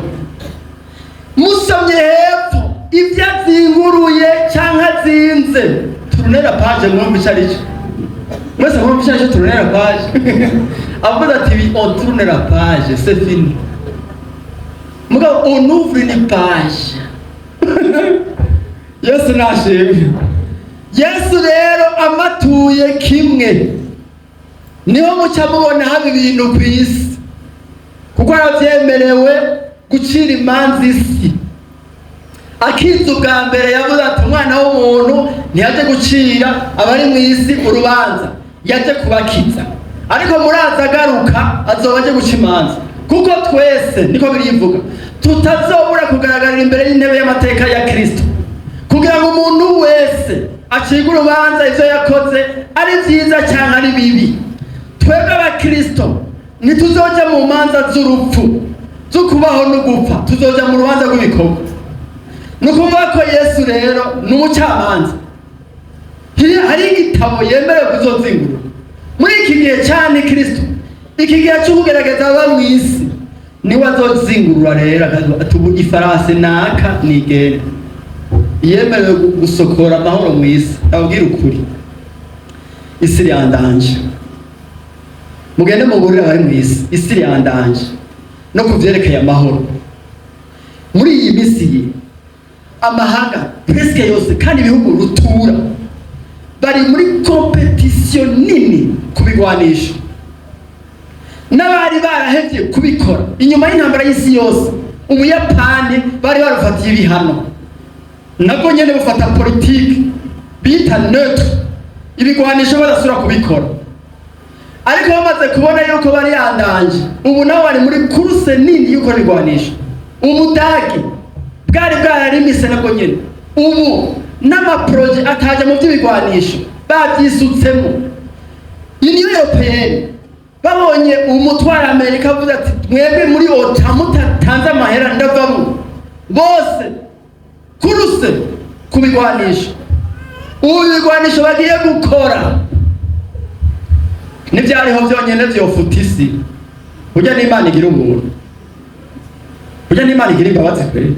Musomye hepfo ibyo azinguruye cyangwa azinze, tournez la page mwumva icyo aricyo. Mwese mwumva icyo aricyo, tournez la page. Avuga ati on tourne la page, c'est fini. Mugabo on ouvre une page. Yesu nashimwe. Yesu rero amatuye kimwe niho muca mubona haba ibintu ku isi, kuko aravyemerewe gucira imanza isi. Akiza ubwa mbere yavuze ati umwana w'umuntu ntiyaje gucira abari mu isi urubanza, yaje kubakiza. Ariko muraza agaruka azoba aje guca imanza, kuko twese niko birivuga tutazobura kugaragarira imbere y'intebe y'amateka ya Kristo, kugira ngo umuntu wese acirwe urubanza ivyo yakoze ari vyiza cyangwa ari bibi. Twebwe abakristo ntituzoja mu manza z'urupfu zo kubaho no gupfa, tuzoja mu rubanza rw'ibikorwa. Nukuvuga ko Yesu rero n'umucamanza. Hari igitabo yemerewe kuzozingurura muri iki gihe cyane Kristo, iki gihe cyo kugerageza aba mu isi, niwe azozingurura rero atubu ifarasi naka nigende. Yemerewe gusokora amahoro mu isi. Abwira ukuri, isi irandanje. Mugende mugurira abari mu isi, isi irandanje no kuvyerekeye amahoro. Muri iyi misi amahanga presque yose kandi ibihugu rutura bari muri competition nini kubigwanisha, n'abari barahevye kubikora inyuma y'intambara y'isi yose. Ubuyapani bari barufatiye ibihano, nabwo nyene bufata politiki bita neutre, ibigwanisho badasubira kubikora. Ariko bamaze kubona yuko bari yandanje, ubu nabo bari muri kuruse nini yuko bigwanisha. Umudage bwari bwararimise nabwo nyene, ubu n'amaproje ataja mu by'ibigwanisho babyisutsemo. Union Européenne babonye umutwara Amerika avuze ati mwebwe muri OTAN mutatanze amahera ndavamo bose kuruse kubigwanisha. Ubu bigwanisho bagiye gukora n'ibyariho byonyene vyofuta isi. Burya n'Imana igira umuntu, burya n'Imana igira imbabazi kwe.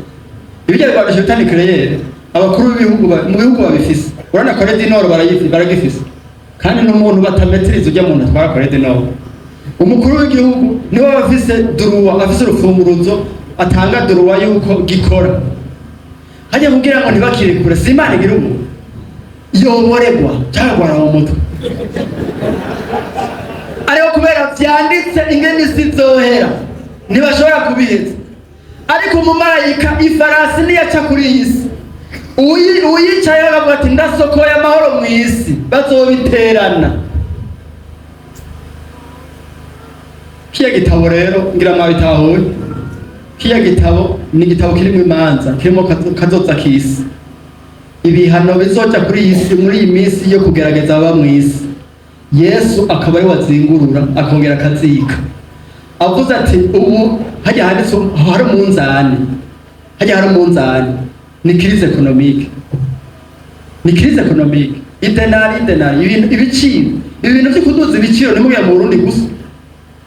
Ibyo bigwanisho bitani créer abakuru b'ibihugu mu bihugu babifise. Urana Corée du Nord baragifise, kandi n'umuntu batametiriza ujya muntu atwara Corée du Nord. Umukuru w'igihugu niwe bafise droit, afise urufunguruzo atanga droit yuko gikora. Hajya kugira ngo ntibakire kure, si Imana igira umuntu yoboregwa cyangwa mu mutwe. Ariko kubera vyanditse ingene sizohera ntibashobora kubiheza. Ariko umumarayika ifarasi niyaca kuri isi, uyicaye akavuga ati ndasokoye amahoro mu isi, bazobiterana. Kiya gitabo rero ngira mwabitahuye, kiya gitabo ni igitabo kirimo imanza, kirimo kazoza k'isi, ibihano bizoca kuri isi muri iyi minsi yo kugerageza aba mu isi. Yesu akaba ari wazingurura akongera akazika, avuze ati ubu hajya handitse hari umunzani, hajya hari umunzani, ni crise économique, ni crise économique. Idenari ibiciro, ibintu byo kuduza ibiciro ni mu Burundi gusa,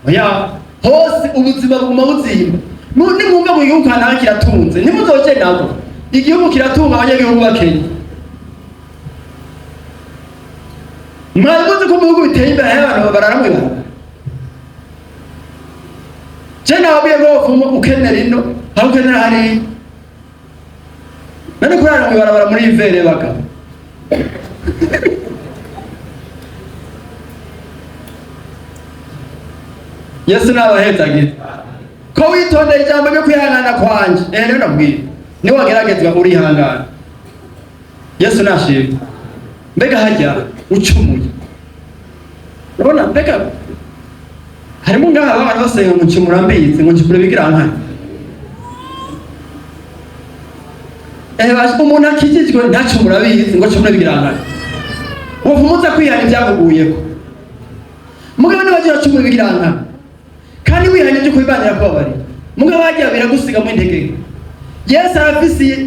oya hose ubuzima buguma buzimba. Nimwumva ngo igihugu kanaka kiratunze, ntimuzoce nabo igihugu kiratunga abanyagihugu bakenya. Mwabuze ko mu bihugu biteye imbere abantu bararamwe bara. Je nabiye ngo ukenera ino, aho ukenera hari. None kurara barabara muri ivere baka. Yesu nabahetagira ko witondera ijambo ryo kwihangana kwanje. Rero nabwiye ni wageragezwa uri hangana. Yesu nashimye. Mbega hajya ucumuye, urabona mbega harimo ngaha abantu basenga ngo ncumura mbitse ngo ncukure bigirankana. Baje umuntu akijijwe ntacumura bizi ngo ncumure bigirankana, wumva kwihana ibyakuguyeko. Mugabo nibagira cumura bigirankana kandi wihanye byo kwibanira kwabari, mugabo bagiye biragusiga mu intege. Yesu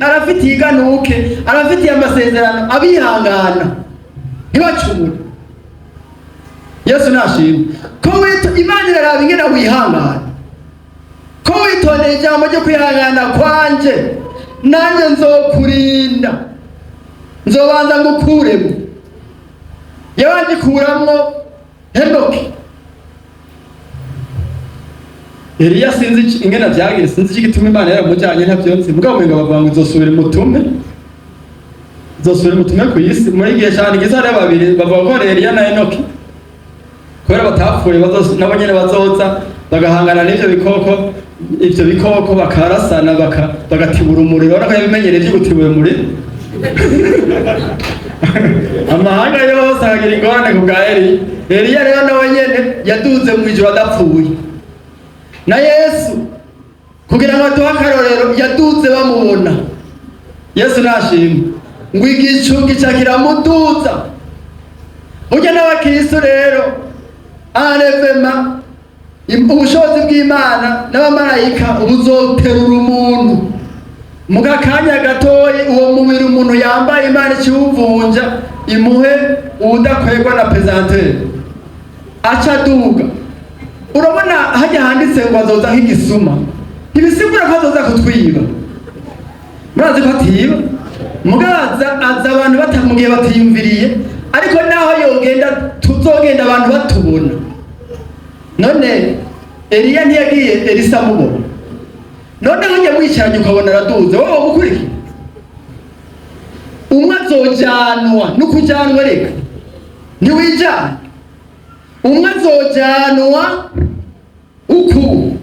arafitiye iganuke, arafitiye amasezerano abihangana ntibacumure. Yesu nashimwe ko wita Imana iraraba ingene wihangane, ko witondeye ijambo ryo kwihangana kwanje, nanjye nzokurinda, nzobanza ngukuremo. Yabanje kuramwo Henoki. Eliya sinzi ingena vyagira, sinzi iki gituma Imana yaramujanye ntavyonse, mugabo ngo bavuga ngo izosubira mutume ku isi. Muri gihe cyane gizare babiri bavuga ko Eliya na Henoki kubera batapfuye nabo nyene bazoza bagahangana n'ivyo bikoko, ivyo bikoko bakarasana bagatibura umuriro. Urabona ko yabimenyereye ivyo gutibura umuriro. Amahanga yose akagira ingorane ku bwa Eliya. Eliya rero nawe nyene yaduze mu ijuru adapfuye. Na Yesu kugira ngo atuhe akarorero yaduze bamubona. Yesu nashimwe ngo igicu gica kiramuduza. Burya n'abakristo rero arevema ubushobozi bw'Imana n'abamarayika buzoterura umuntu mu gakanya gatoyi. Uwo mubiri umuntu yambaye Imana ikiwuvunja imuhe uwudakwegwa na pesanteri aca aduga. Urabona hajya handitse ngo azoza nk'igisuma, ibisigura ko azoza kutwiba. Murazi ko atiba, mugaza aza abantu batamugiye batiyumviriye, ariko naho yogenda tuzogenda abantu batubona. None Eliya ntiyagiye Elisa mubona, none hajya mwicaranye ukabona araduze, wowe ukurikira. Umwe azojanwa n'ukujanwa, reka ntiwijane. Umwe azojanwa uku,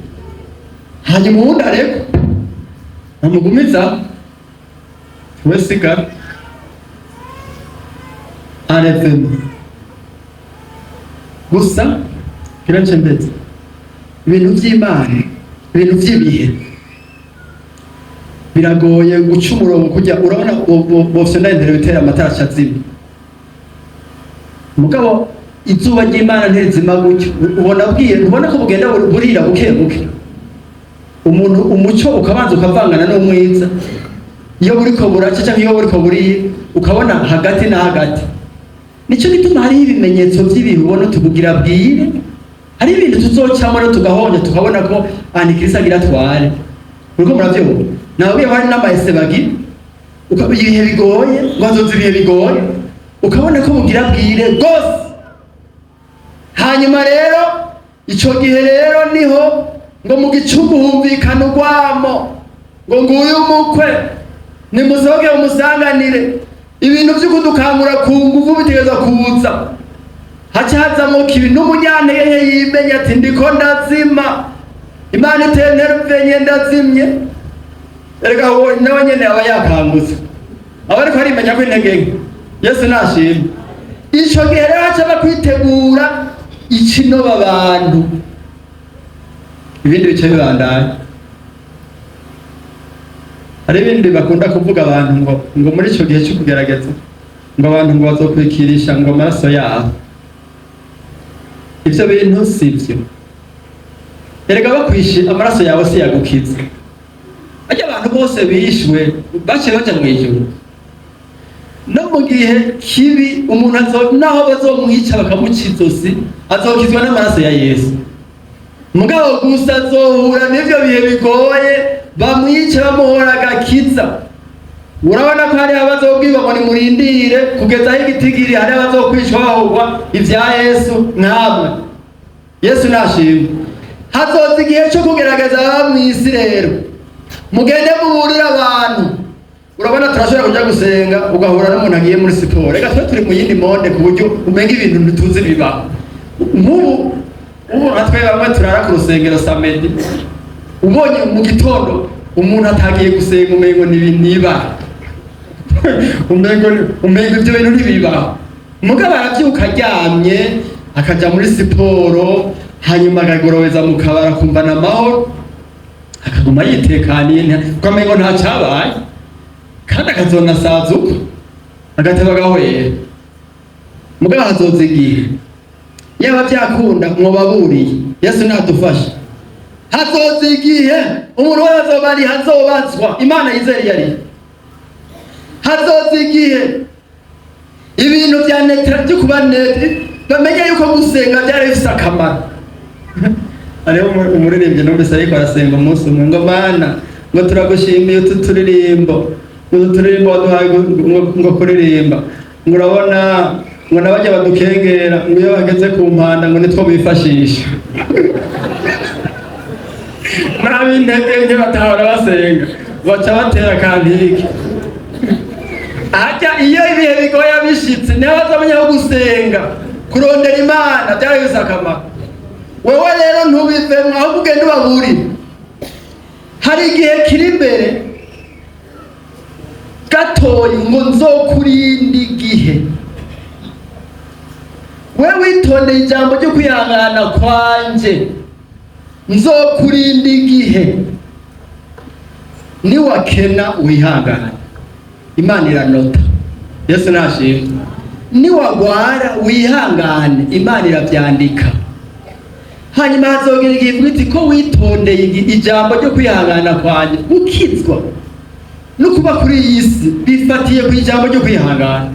hanyuma uwundi areko amugumiza we sigara arevema. Gusa kirace mbetse ibintu vy'Imana, ibintu vy'ibihe biragoye guca umurongo kujya. Urabona bose ndendere bitera amatara acazima, mugabo izuba ry'Imana ntirizima gutyo. ubona ko bugenda burira buke buke. Umuntu umuco ukabanza ukavangana n'umwiza, iyo buriko buraca cyangwa iyo buriko burira ukabona hagati na hagati. Nico gituma hari ibimenyetso by'ibihe ubona tubugira bwire, hari ibintu tuzocamo no tugahonja tukabona ko Antikristo agira tware. Uriko muravyumva? Nabwiye hari n'amahese bagira ukabona ibihe bigoye, ngo azoza ibihe bigoye, ukabona ko bugira bwire gose. Hanyuma rero ico gihe rero niho ngo mu gicuku humvikana urwamo ngo nguyu umukwe nimusohoke umusanganire. Ibintu vy'ukudukangura ku nguvu bitegereza kuza. Haca hazamo kibi n'umunyantege yimenya ati ndiko ndazima, Imana itentervenye ndazimye. Erega nawe nyene aba yakangutse, aba ariko arimenya ko intege nke. Yesu nashimwe. Ico gihe rero haca bakwitegura ikinoba abantu, ibindi bice bibandanye. Hari ibindi bakunda kuvuga abantu ngo muri ico gihe cyo kugerageza ngo abantu ngo bazokwikirisha ngo amaraso yabo. Ivyo bintu sivyo. Erega bakwishe amaraso yawe si yagukiza. Ajya abantu bose bishwe bace baja mu ijuru. No mu gihe kibi umuntu naho bazomwica bakamucizosi azokizwa n'amaraso ya Yesu. Mugabo gusa azohura n'ivyo bihe bigoye bamwice bamuhora agakiza. Urabona ko hari abazobwirwa ngo nimurindire kugeza aho igitigiri, hari abazokwicwa bahugwa ivya Yesu nkamwe. Yesu nashimwe. Hazoza igihe cyo kugerageza abamwisi rero, mugende muburira abantu. Urabona turashobora kujya gusenga ugahura n'umuntu agiye muri siporo, reka twe turi mu yindi monde ku buryo umenga ibintu ntituzi biba. Ubu natwe bamwe turara ku rusengero samedi, ubonye mu gitondo umuntu atagiye gusenga umengo niba umengo ibyo bintu ntibibaho. Mugabo arabyuka aryamye akaja muri siporo, hanyuma akagoroweza mu kabara kumva n'amahoro, akaguma yitekaniye ukamengo nta cyabaye, kandi akazonasazuka agateba agahwera. Mugabo hazoza igihe yaba byakunda mwobaburiye. Yesu nadufashe. Hazoza igihe umuntu wese azobari hazobazwa Imana yizeri yari. Hazoza igihe ibintu bya netra byo kuba netri bamenye yuko gusenga byari bifite akamaro. hariho umuririmbyi numvise ariko arasenga umunsi umwe ngo mana ngo turagushimiye utu turirimbo waduhaye ngo kuririmba ngo urabona ngo nabajya badukengera ngo iyo bageze ku mpanda ngo nitwo bifashisha n'ab'intege batahora basenga baca batera kantike ajya iyo ibihe bigoye bishitse niho bazamenya aho gusenga kurondera Imana byarahise akamaro. Wowe rero ntubivemo ahubwo ugende ubaburi hari igihe kiri imbere gatoyi ngo nzokurinda igihe we witondeye ijambo ryo kwihangana kwanje nzokurinda igihe niwakena wihangana Imana iranota. Yesu nashimwe. Niwagwara wihangane Imana irabyandika. Hanyuma hazogera igihe bwite ko witondeye ijambo ryo kwihangana kwanje ukizwa no kuba kuri iyi si bifatiye ku ijambo ryo kwihangana.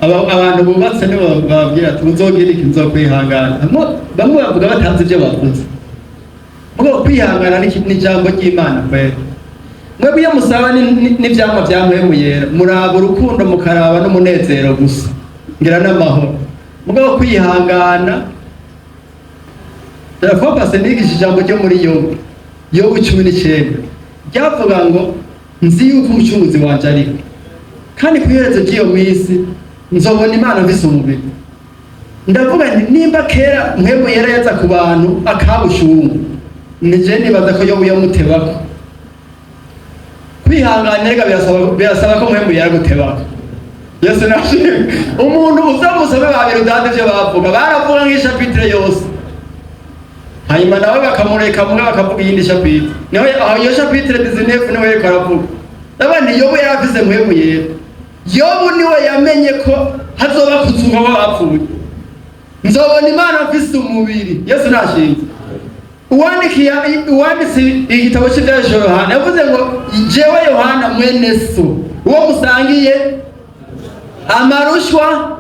Abantu bubatse nibo babwira ati uzogira iki nzokwihangana. Bamwe bavuga batanze ibyo bavuze. Ngo kwihangana ni ijambo ry'Imana kwera. Mwebwe iyo musaba n'ivyamwa bya mpwemu yera muraba urukundo mukaraba n'umunezero gusa ngira n'amahoro. Mugabo kwihangana Therefore nigisha ijambo ryo muri Yobu 19 ryavuga ngo nzi yuko umucunguzi wanje ariko kandi kuyerezo ry'iyo minsi nzobona Imana mvise umubiri. Ndavuga nti nimba kera mpwemu yera yaza ku bantu akabushungu nije nibaza ko Yobu yamutebako. Kwihangana rega birasaba ko mpwemu yera gutebako. Yesu nashimwe. Umuntu uzamusabe babiri udande byo bavuga baravuga nk'ishapitire yose. Hanyuma nawe bakamureka muga bakavuga iyindi shapitire. Niho aho iyo shapitire 19 niwe yari aravuga. Abandi Yobu yaravuze mpwemu yera. Yobu niwe yamenye ko hazoba kuzuka w'abapfuye. Nzobona Imana mfise umubiri. Yesu nashimwe. Uwanditse igitabo cy'ibya Yohana yavuze ngo jewe Yohana mwene so uwo musangiye amarushwa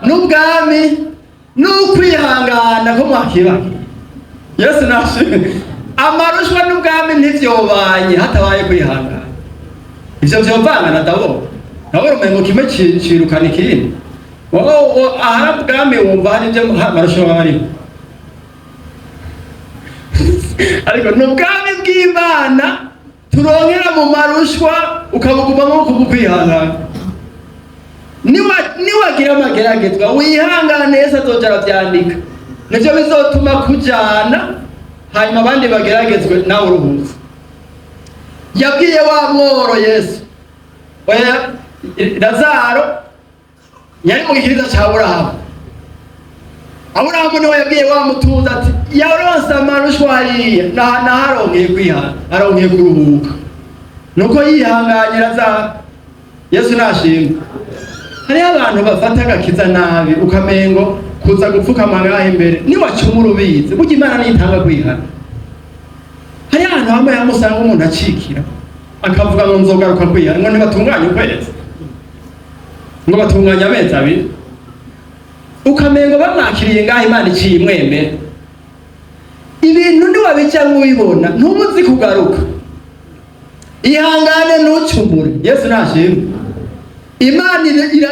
n'ubwami n'ukwihangana ko mwakiba. Yesu nashimwe. Amarushwa n'ubwami ntivyobanye hatabaye kwihangana. Ivyo vyovangana nabo rumengo kimwe cirukana ikindi. Wowe ahari ubwami wumva hari ibyo amarushwa bari. Ariko n'ubwami bw'Imana turonkera mu marushwa ukabugumamo kukwihangana. Niwagira amageragezwa wihangane Yesu azojara byandika. Nivyo bizotuma kujana hanyuma abandi bageragezwe nawe uruhutse. Yabwiye wa mworo Yesu oya Lazaro yari mu gikiriza cya Aburahamu niwe yabwiye wa mutunzi ati yaronse amarushwa hariya naharonkeye kwihana aronkeye kuruhuka nuko yihanganye Lazaro. Yesu nashimwe. Hariho abantu bafata agakiza nabi ukamengo kuza gupfukama ngaho imbere niwacumura ubizi burya Imana nitanga kwihana. Hariho abantu bamwe yamusanga umuntu acikira akavuga ngo nzogaruka kwihana ngo ntibatunganye ukwezi ngo batunganya amezi abiri ukamengo bamwakiriye ngaho Imana iciye imwemera. Ibintu niwabica nk'ubibona ntumuzi kugaruka. Ihangane ntucumure. Yesu nashimwe. Imana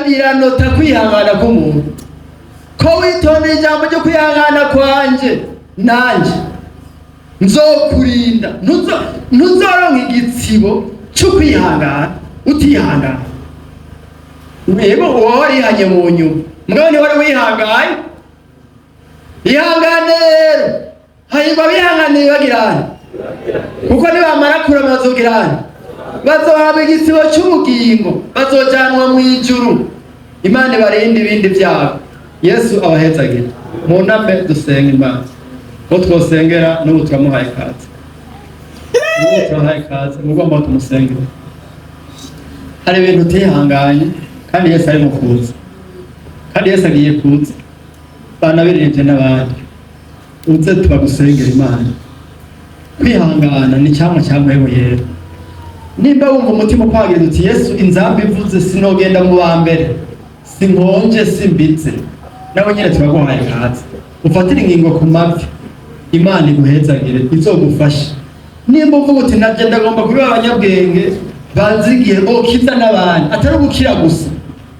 iranota kwihangana k'umuntu ko witondeye ijambo ryo kwihangana kwanje nanje nzokurinda ntuzoronka igitsibo cyo kwihangana utihangana. Mwebo wowe yihanye mu nyuma mugabo ni wari wihanganye. Ihangane rero hanyuma bihangane bagirana kuko nibamara kurama bazogirana bazohabwa igitsibo cy'ubugingo bazojanwa mu ijuru. Imana ibarinde ibindi byago. Yesu abahezagire. Mu ntambe dusenga Imana ko twosengera n'ubu turamuhaye ikaze. N'ubu turahaye ikaze mugomba tumusengera. Hari ibintu utihanganye kandi Yesu ari mu kuza. Kandi Yesu agiye kuza. Bana birinde n'abandi. Uze tubagusengera Imana. Kwihangana ni cyamwa mpwemu yera. Nimba wumva umutima ukwagira uti Yesu inzambi ivuze sinogenda mu bambere sinkonje simbitse nawe nyine turaguhaye ikaze. Ufatire ingingo ku mavi Imana iguhezagire izogufasha. Nimba uvuga uti naje ndagomba kuba abanyabwenge bazigiye bokiza n'abandi, atari gukira gusa,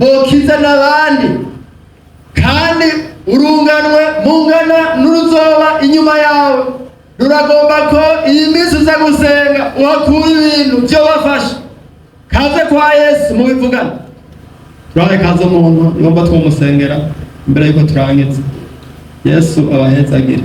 bokiza n'abandi, kandi urunganwe mungana n'uruzoba inyuma yawe, ruragomba ko iyi minsi uza gusenga uhakura ibintu byo bafasha. Kaze kwa Yesu mubivugana. Turahe kaze umuntu ngomba tumumusengera mbere yuko turangiza. Yesu abahezagire.